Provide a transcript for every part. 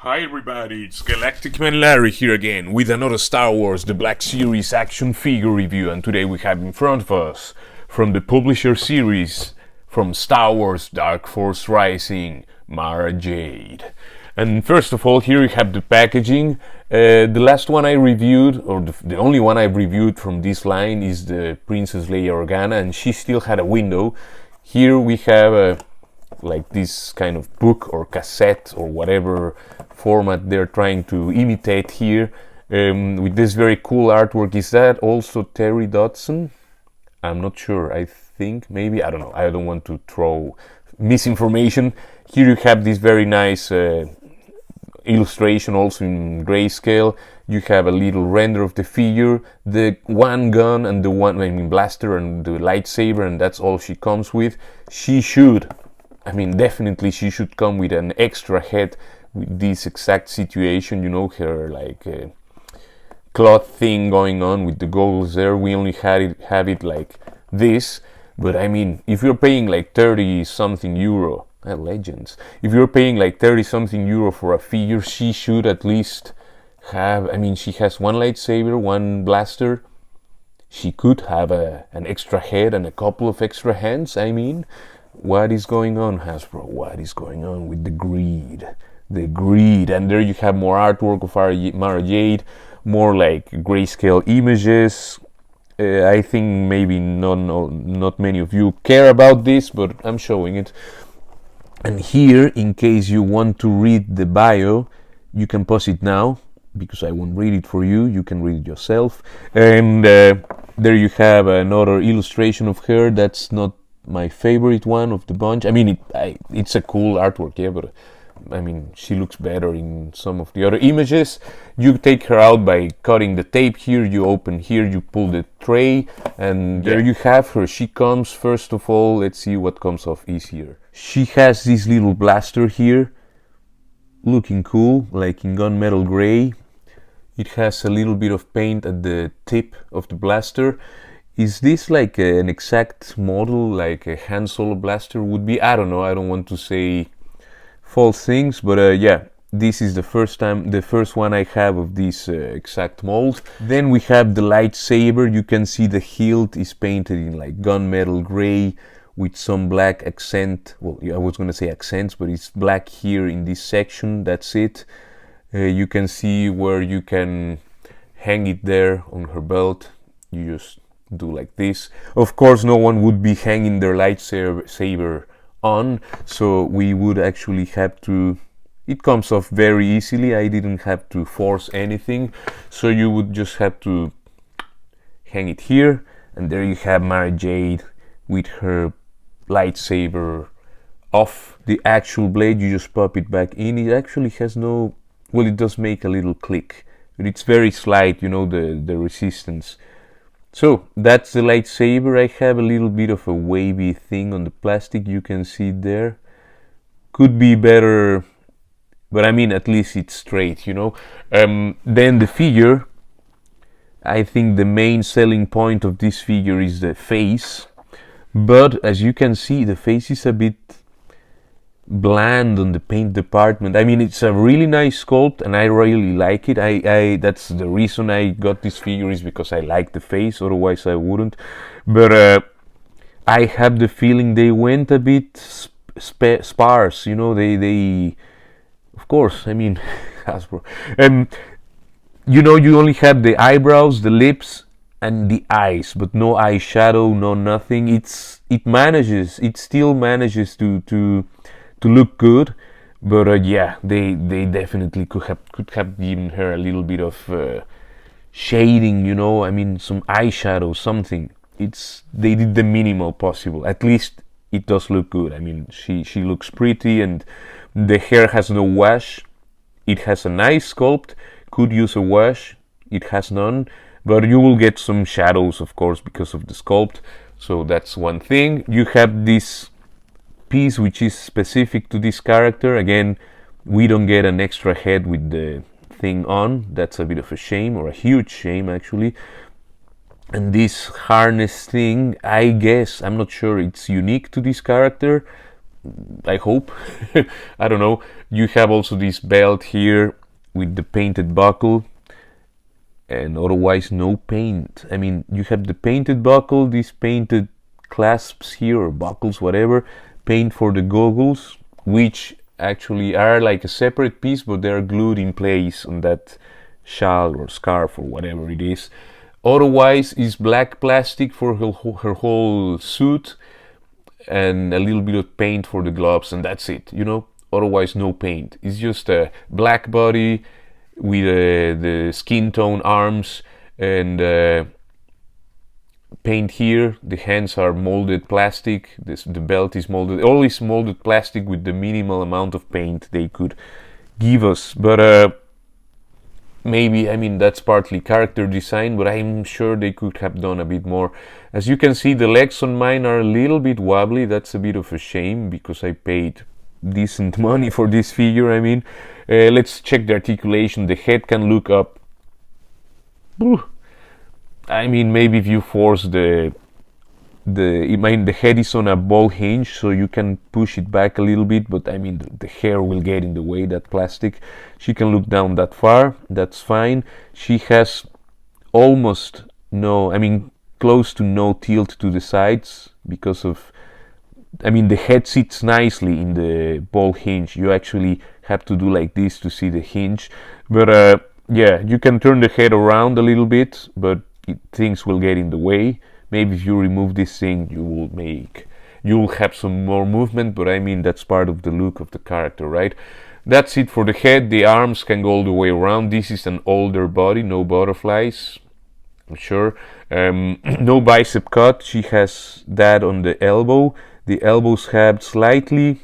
Hi everybody, it's Galactic Man Larry here again with another Star Wars The Black Series action figure review, and today we have in front of us, from the publisher series, from Star Wars Dark Force Rising, Mara Jade. And first of all, here you have the packaging. The last one I reviewed, or the only one I've reviewed from this line, is the Princess Leia Organa, and she still had a window. Here we have like this kind of book or cassette or whatever format they're trying to imitate here, with this very cool artwork. Is that also Terry Dodson? I'm not sure. I think maybe, I don't know, I don't want to throw misinformation. Here you have this very nice illustration also in grayscale. You have a little render of the figure, the one gun and the one, blaster and the lightsaber, and that's all she comes with. She should, definitely she should come with an extra head with this exact situation, her like cloth thing going on with the goggles there. We only have it like this, but if you're paying like 30 something euro, legends, if you're paying like 30 something euro for a figure, she should at least have, she has one lightsaber, one blaster. She could have an extra head and a couple of extra hands. What is going on, Hasbro? What is going on with the greed? The greed. And there you have more artwork of Mara Jade, more like grayscale images. I think maybe not many of you care about this, but I'm showing it. And here, in case you want to read the bio, you can pause it now, because I won't read it for you. You can read it yourself. And there you have another illustration of her. That's not my favorite one of the bunch. It's a cool artwork, yeah, but she looks better in some of the other images. You take her out by cutting the tape here. You open here, you pull the tray, and there you have her. She comes, first of all, let's see what comes off easier. She has this little blaster here, looking cool, like in gunmetal gray. It has a little bit of paint at the tip of the blaster. Is this like an exact model, like a Han Solo blaster would be? I don't know, I don't want to say false things, but yeah, this is the first one I have of this exact mold. Then we have the lightsaber. You can see the hilt is painted in like gunmetal gray with some black accent. Well, I was gonna say accents, but it's black here in this section. That's it. You can see where you can hang it there on her belt. You just do like this. Of course, no one would be hanging their lightsaber on, so we would actually have to, it comes off very easily. I didn't have to force anything, so you would just have to hang it here, and there you have Mara Jade with her lightsaber off the actual blade. You just pop it back in. It actually has no, well, it does make a little click, but it's very slight, the resistance. So that's the lightsaber. I have a little bit of a wavy thing on the plastic. You can see it there. Could be better, but at least it's straight, Then the figure, I think the main selling point of this figure is the face. But as you can see, the face is a bit bland on the paint department. It's a really nice sculpt, and I really like it. I that's the reason I got this figure, is because I like the face, otherwise I wouldn't. But I have the feeling they went a bit sparse, they of course, Hasbro, you only have the eyebrows, the lips, and the eyes, but no eyeshadow, no nothing. It still manages to look good, but yeah, they definitely could have given her a little bit of shading, some eyeshadow, something. They did the minimal possible. At least it does look good. She looks pretty, and the hair has no wash. It has a nice sculpt. Could use a wash. It has none, but you will get some shadows, of course, because of the sculpt. So that's one thing. You have this piece which is specific to this character. Again, we don't get an extra head with the thing on. That's a bit of a shame, or a huge shame actually. And this harness thing, I guess, I'm not sure it's unique to this character. I hope. I don't know. You have also this belt here with the painted buckle, and otherwise no paint. I mean, you have the painted buckle, these painted clasps here, or buckles, whatever, paint for the goggles, which actually are like a separate piece, but they're glued in place on that shawl or scarf or whatever it is. Otherwise is black plastic for her whole suit, and a little bit of paint for the gloves, and that's it, you know. Otherwise no paint. It's just a black body with the skin tone arms, and paint here. The hands are molded plastic. The belt is molded, always molded plastic with the minimal amount of paint they could give us. But maybe, I mean, that's partly character design, but I'm sure they could have done a bit more. As you can see, the legs on mine are a little bit wobbly. That's a bit of a shame, because I paid decent money for this figure. I mean, let's check the articulation. The head can look up. I mean, maybe if you force the head is on a bow hinge, so you can push it back a little bit, but I mean, the hair will get in the way, that plastic. She can look down that far, that's fine. She has almost no, I mean, close to no tilt to the sides, because of, I mean, the head sits nicely in the ball hinge. You actually have to do like this to see the hinge. But yeah, you can turn the head around a little bit, but things will get in the way. Maybe if you remove this thing, you will have some more movement, but I mean, that's part of the look of the character, right? That's it for the head. The arms can go all the way around. This is an older body, no butterflies, I'm sure. No bicep cut. She has that on the elbow. The elbows have slightly,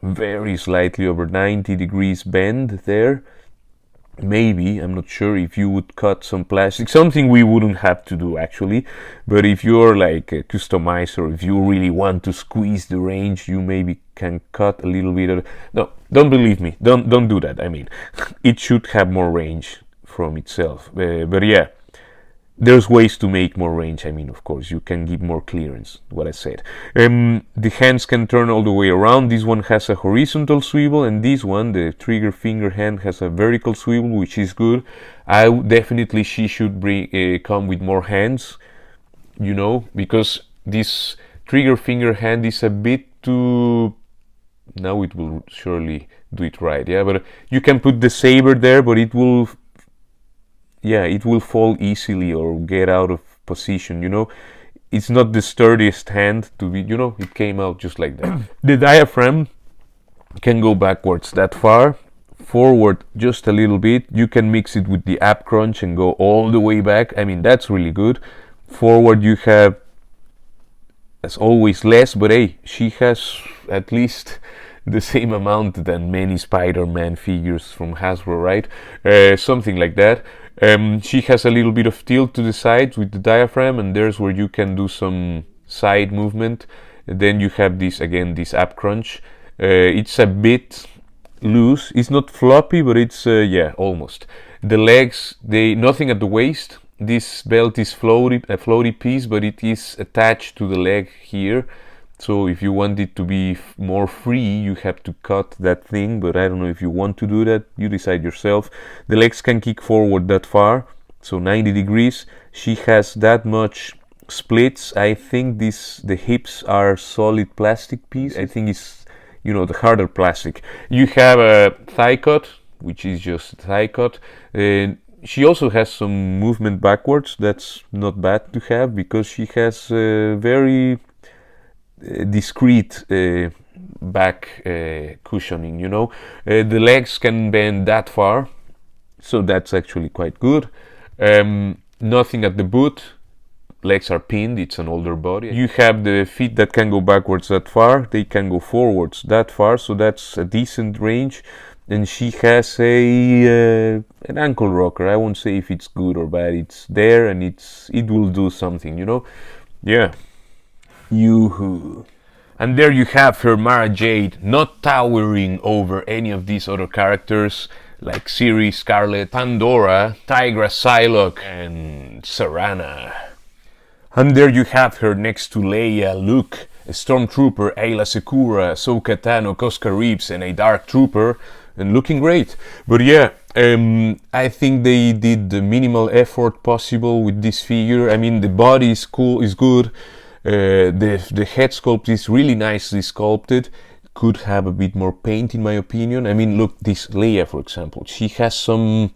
very slightly over 90 degrees bend there. Maybe, I'm not sure, if you would cut some plastic, something we wouldn't have to do actually, but if you're like a customizer, if you really want to squeeze the range, you maybe can cut a little bit of, no, don't believe me, don't do that. I mean, it should have more range from itself, but yeah, there's ways to make more range. I mean, of course, you can give more clearance, what I said. The hands can turn all the way around. This one has a horizontal swivel, and this one, the trigger finger hand, has a vertical swivel, which is good. Definitely she should come with more hands, you know, because this trigger finger hand is a bit too... Now it will surely do it right, yeah, but you can put the saber there, but it will... Yeah, it will fall easily or get out of position, you know. It's not the sturdiest hand to be, you know, it came out just like that. The diaphragm can go backwards that far, forward just a little bit. You can mix it with the ab crunch and go all the way back. I mean, that's really good. Forward you have, as always, less, but hey, she has at least the same amount than many Spider-Man figures from Hasbro, right? Something like that. She has a little bit of tilt to the sides with the diaphragm, and there's where you can do some side movement. And then you have this, again, this ab crunch. It's a bit loose. It's not floppy, but it's, yeah, almost. The legs, nothing at the waist. This belt is a floaty piece, but it is attached to the leg here. So if you want it to be more free, you have to cut that thing, but I don't know if you want to do that, you decide yourself. The legs can kick forward that far, so 90 degrees. She has that much splits. I think the hips are solid plastic piece. I think it's, you know, the harder plastic. You have a thigh cut, which is just a thigh cut. She also has some movement backwards. That's not bad to have, because she has very discreet back cushioning, you know. The legs can bend that far, so that's actually quite good. Nothing at the boot. Legs are pinned. It's an older body. You have the feet that can go backwards that far. They can go forwards that far, so that's a decent range. And she has an ankle rocker. I won't say if it's good or bad. It's there, and it will do something, you know. Yeah. Yoo-hoo. And there you have her, Mara Jade, not towering over any of these other characters like Siri, Scarlet, Pandora, Tigra, Psylocke, and Serana. And there you have her next to Leia, Luke, a Stormtrooper, Ayla Secura, Ahsoka Tano, Cosca Reeves, and a Dark Trooper, and looking great. But yeah, I think they did the minimal effort possible with this figure. I mean, the body is cool, is good. The head sculpt is really nicely sculpted. Could have a bit more paint, in my opinion. I mean, look, this Leia, for example, she has some.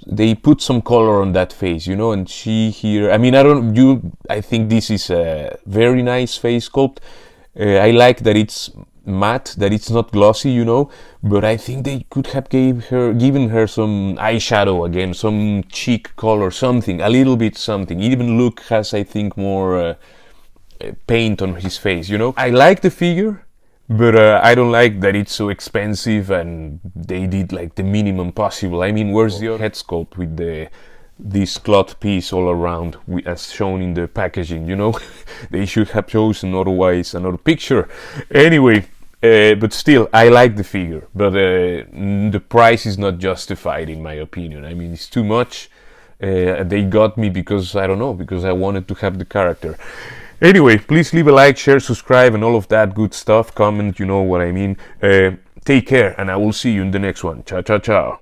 They put some color on that face, you know, and she here. I mean, I think this is a very nice face sculpt. I like that it's matte, that it's not glossy, you know, but I think they could have given her some eyeshadow again, some cheek color, something, a little bit something. Even Luke has, I think, more paint on his face, you know. I like the figure, but I don't like that it's so expensive and they did like the minimum possible. I mean, where's the head sculpt with this cloth piece all around, as shown in the packaging, you know? They should have chosen otherwise another picture. Anyway, but still, I like the figure, but the price is not justified in my opinion. I mean, it's too much. They got me because, I don't know, because I wanted to have the character. Anyway, please leave a like, share, subscribe, and all of that good stuff. Comment, you know what I mean. Take care, and I will see you in the next one. Ciao, ciao, ciao.